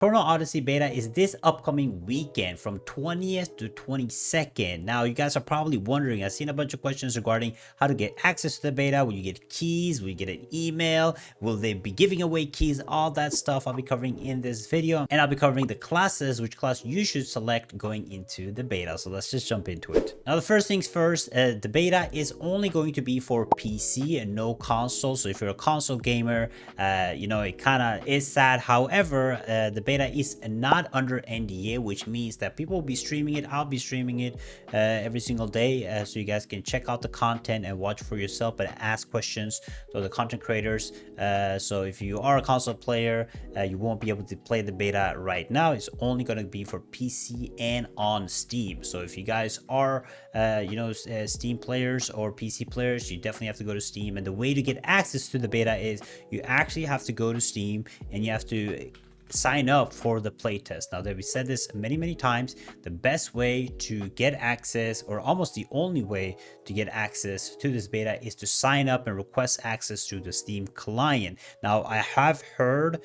Chrono Odyssey beta is this upcoming weekend from 20th to 22nd. Now, you guys are probably wondering, I've seen a bunch of questions regarding how to get access to the beta. Will you get keys? Will you get an email? Will they be giving away keys? All that stuff I'll be covering in this video. And I'll be covering the classes, which class you should select going into the beta. So let's just jump into it. Now, the first things first, the beta is only going to be for PC and no console. So if you're a console gamer, you know, it kind of is sad. However, the beta is not under NDA, which means that people will be streaming it. I'll be streaming it every single day, so you guys can check out the content and watch for yourself, but ask questions to the content creators. So if you are a console player, you won't be able to play the beta right now. It's only going to be for PC and on Steam. So if you guys are Steam players or PC players, you definitely have to go to Steam. And the way to get access to the beta is you actually have to go to Steam and you have to sign up for the playtest. Now that we said this many times, the best way to get access, or almost the only way to get access to this beta, is to sign up and request access to the Steam client. Now I have heard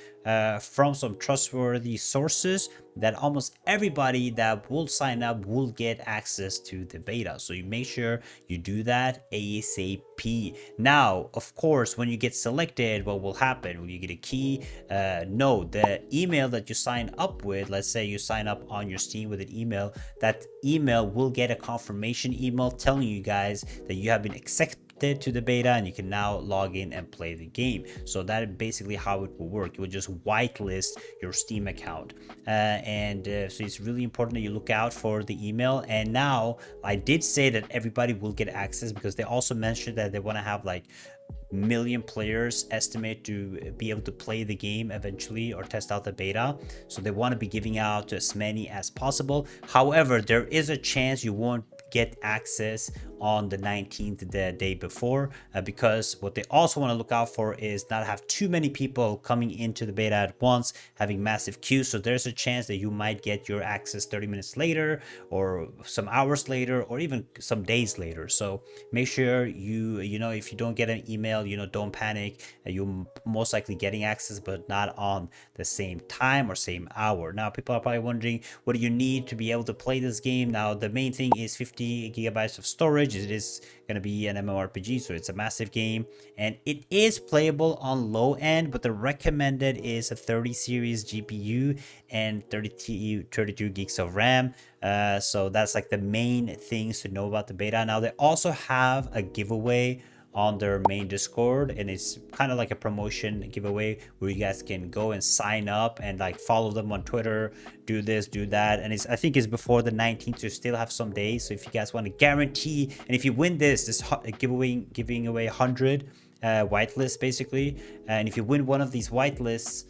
from some trustworthy sources that almost everybody that will sign up will get access to the beta. So you make sure you do that ASAP. Now, of course, when you get selected, what will happen? Will you get a key? No, the email that you sign up with, let's say you sign up on your Steam with an email, that email will get a confirmation email telling you guys that you have been accepted to the beta and you can now log in and play the game. So that is basically how it will work. You will just whitelist your Steam account, so it's really important that you look out for the email. And now I did say that everybody will get access, because they also mentioned that they want to have like million players estimate to be able to play the game eventually or test out the beta. So they want to be giving out to as many as possible. However, there is a chance you won't get access on the 19th, the day before, because what they also want to look out for is not have too many people coming into the beta at once, having massive queues. So there's a chance that you might get your access 30 minutes later, or some hours later, or even some days later. So make sure you know, if you don't get an email, don't panic. You're most likely getting access, but not on the same time or same hour. Now, people are probably wondering, what do you need to be able to play this game? Now, the main thing is 50 gigabytes of storage. It is going to be an MMORPG, so it's a massive game, and it is playable on low end, but the recommended is a 30 series GPU and 32 gigs of RAM. So that's like the main things to know about the beta. Now, they also have a giveaway on their main Discord, and it's kind of like a promotion giveaway where you guys can go and sign up and like follow them on Twitter, do this, do that. And I think it's before the 19th, so you still have some days. So if you guys want to guarantee, and if you win this giving away 100 whitelists basically, and if you win one of these whitelists,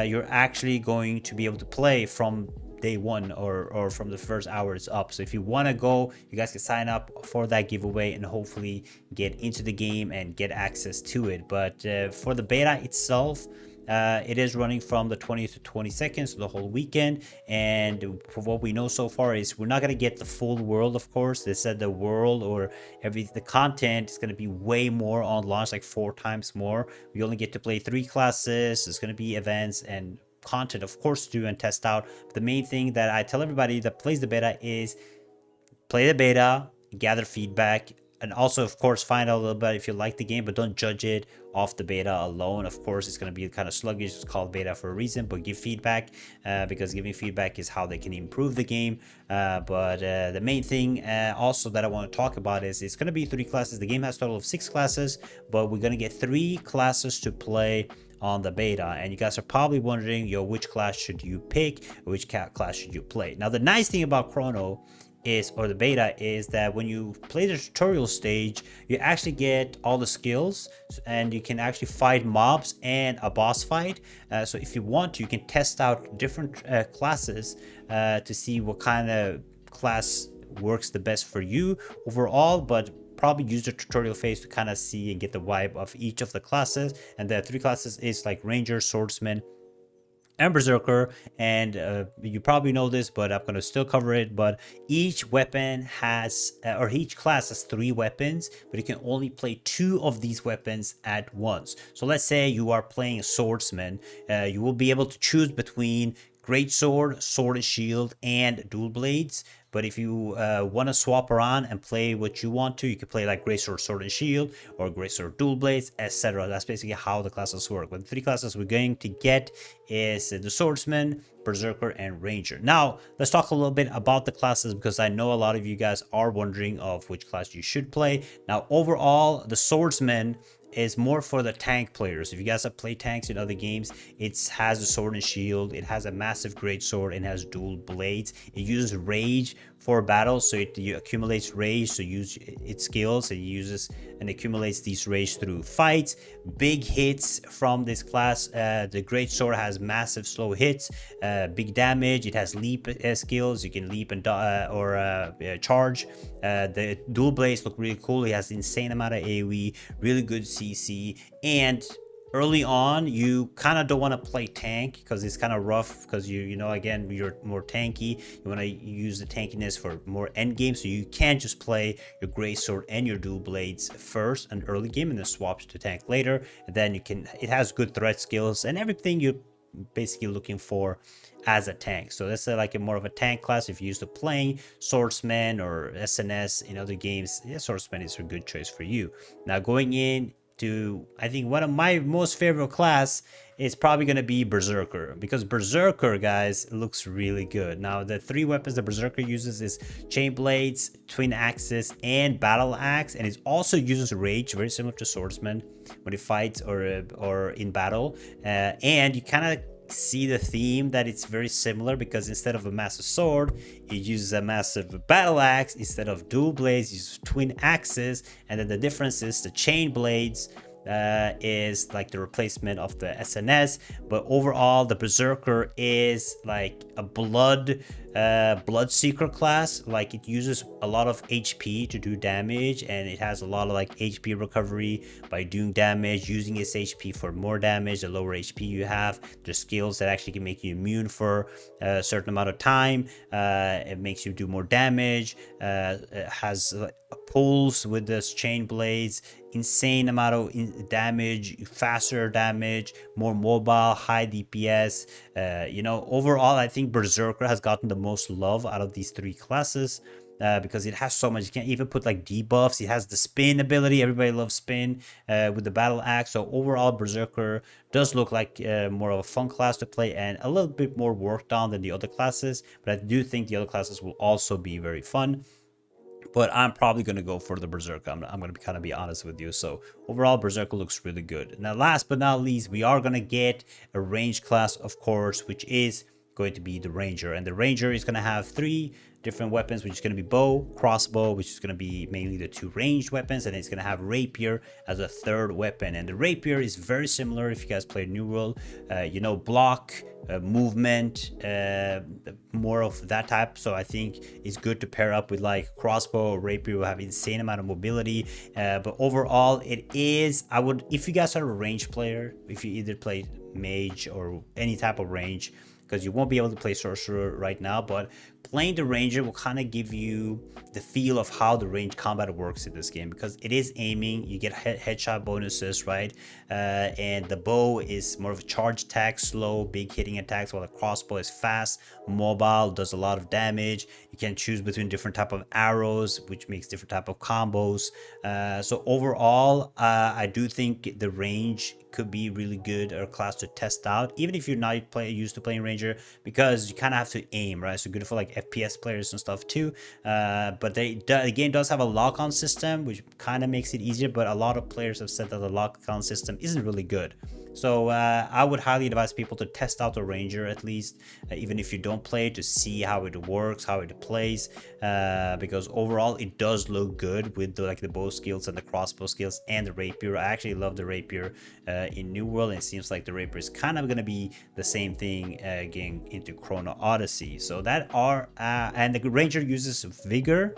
you're actually going to be able to play from day one, or from the first hour it's up. So if you want to go, you guys can sign up for that giveaway and hopefully get into the game and get access to it. But for the beta itself, it is running from the 20th to 22nd, so the whole weekend. And for what we know so far is we're not going to get the full world, of course. They said the world or the content is going to be way more on launch, like 4 times more. We only get to play 3 classes. There's going to be events and content, of course, to do and test out. But the main thing that I tell everybody that plays the beta is play the beta, gather feedback, and also, of course, find out a little bit if you like the game, but don't judge it off the beta alone. Of course, it's going to be kind of sluggish. It's called beta for a reason, but give feedback, because giving feedback is how they can improve the game. But the main thing also that I want to talk about is it's going to be 3 classes. The game has a total of 6 classes, but we're going to get 3 classes to play on the beta. And you guys are probably wondering, which class should you pick? Which class should you play? Now, the nice thing about Chrono or the beta is that when you play the tutorial stage, you actually get all the skills, and you can actually fight mobs and a boss fight. So if you want to, you can test out different classes to see what kind of class works the best for you overall, but probably use the tutorial phase to kind of see and get the vibe of each of the classes. And the 3 classes is like Ranger, Swordsman, and Berserker. And you probably know this, but I'm going to still cover it. But each weapon has, or each class has 3 weapons, but you can only play 2 of these weapons at once. So let's say you are playing a Swordsman, you will be able to choose between great sword, sword and shield, and dual blades. But if you want to swap around and play what you want to, you can play like great sword, sword and shield, or great sword, dual blades, etc. That's basically how the classes work. But the three classes we're going to get is the Swordsman, Berserker, and Ranger. Now, let's talk a little bit about the classes, because I know a lot of you guys are wondering of which class you should play. Now, overall, the Swordsman is more for the tank players. If you guys have played tanks in other games, it has a sword and shield, it has a massive great sword, and has dual blades. It uses rage for battle, so it accumulates rage, so use its skills. It uses and accumulates these rage through fights. Big hits from this class. The great sword has massive slow hits, big damage. It has leap skills. You can leap and charge. The dual blades look really cool. It has insane amount of AoE, really good CC, and early on you kind of don't want to play tank because it's kind of rough, because you know, again, you're more tanky. You want to use the tankiness for more end game, so you can't just play your great sword and your dual blades first and early game and then swap to tank later. And then you can, it has good threat skills and everything you're basically looking for as a tank. So that's like a more of a tank class. If you're used to playing Swordsman or SNS in other games, yeah, Swordsman is a good choice for you. Now going in to, I think one of my most favorite class is probably going to be Berserker, because Berserker, guys, looks really good. Now the three weapons that Berserker uses is chain blades, twin axes, and battle axe, and it also uses rage, very similar to Swordsman when it fights or in battle. And you kind of see the theme that it's very similar, because instead of a massive sword, it uses a massive battle axe. Instead of dual blades, it uses twin axes. And then the difference is the chain blades is like the replacement of the SNS. But overall, the Berserker is like a blood seeker class. Like, it uses a lot of HP to do damage, and it has a lot of like HP recovery by doing damage, using its HP for more damage. The lower HP you have, there's skills that actually can make you immune for a certain amount of time. It makes you do more damage. It has pulls with this chain blades, insane amount of damage, faster damage, more mobile, high DPS. You know, overall, I think Berserker has gotten the most love out of these three classes, because it has so much. You can't even put like debuffs. It has the spin ability. Everybody loves spin with the battle axe. So overall, Berserker does look like more of a fun class to play, and a little bit more worked on than the other classes. But I do think the other classes will also be very fun. But I'm probably going to go for the Berserker. I'm going to kind of be honest with you. So overall, Berserker looks really good. Now, last but not least, we are going to get a range class, of course, which is going to be the Ranger. And the Ranger is going to have three different weapons, which is going to be bow, crossbow, which is going to be mainly the two ranged weapons, and it's going to have rapier as a third weapon. And the rapier is very similar if you guys played New World, you know, block, movement, more of that type. So I think it's good to pair up with like crossbow or rapier. Will have insane amount of mobility, but overall it is, I would, if you guys are a range player, if you either play mage or any type of range, because you won't be able to play sorcerer right now, but playing the ranger will kind of give you the feel of how the range combat works in this game, because it is aiming. You get headshot bonuses, right? And the bow is more of a charge attack, slow, big hitting attacks, while the crossbow is fast, mobile, does a lot of damage. You can choose between different type of arrows, which makes different type of combos. So overall, I do think the range could be really good or class to test out, even if you're not used to playing ranger, because you kind of have to aim, right? So good for like FPS players and stuff too. But the game does have a lock-on system, which kind of makes it easier, but a lot of players have said that the lock-on system isn't really good. So I would highly advise people to test out the ranger, at least, even if you don't play, to see how it works, how it plays, because overall it does look good with the bow skills and the crossbow skills and the rapier. I actually love the rapier in New World, and it seems like the rapier is kind of going to be the same thing getting into Chrono Odyssey. So that are and the ranger uses vigor,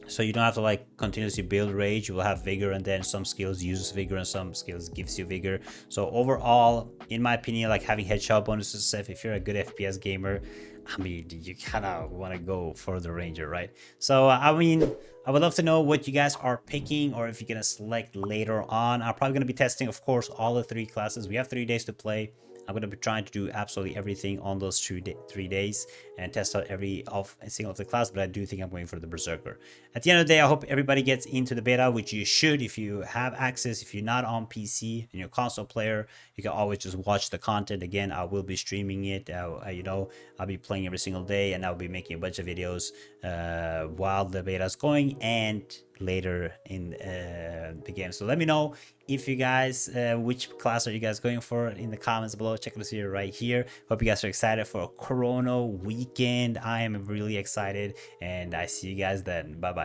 so you don't have to like continuously build rage. You will have vigor, and then some skills uses vigor and some skills gives you vigor. So overall, in my opinion, like having headshot bonuses, if you're a good FPS gamer, I mean, you kind of want to go for the ranger, right? So I mean, I would love to know what you guys are picking, or if you're gonna select later on. I'm probably gonna be testing, of course, all the three classes. We have 3 days to play. I'm going to be trying to do absolutely everything on those 3 days and test out every single of the class, but I do think I'm going for the Berserker. At the end of the day, I hope everybody gets into the beta, which you should if you have access. If you're not on PC and you're a console player, you can always just watch the content. Again, I will be streaming it. I'll be playing every single day, and I'll be making a bunch of videos while the beta is going and later in the game. So let me know if you guys which class are you guys going for in the comments below. Check this here right here. Hope you guys are excited for a Chrono weekend. I am really excited, and I see you guys then. Bye bye.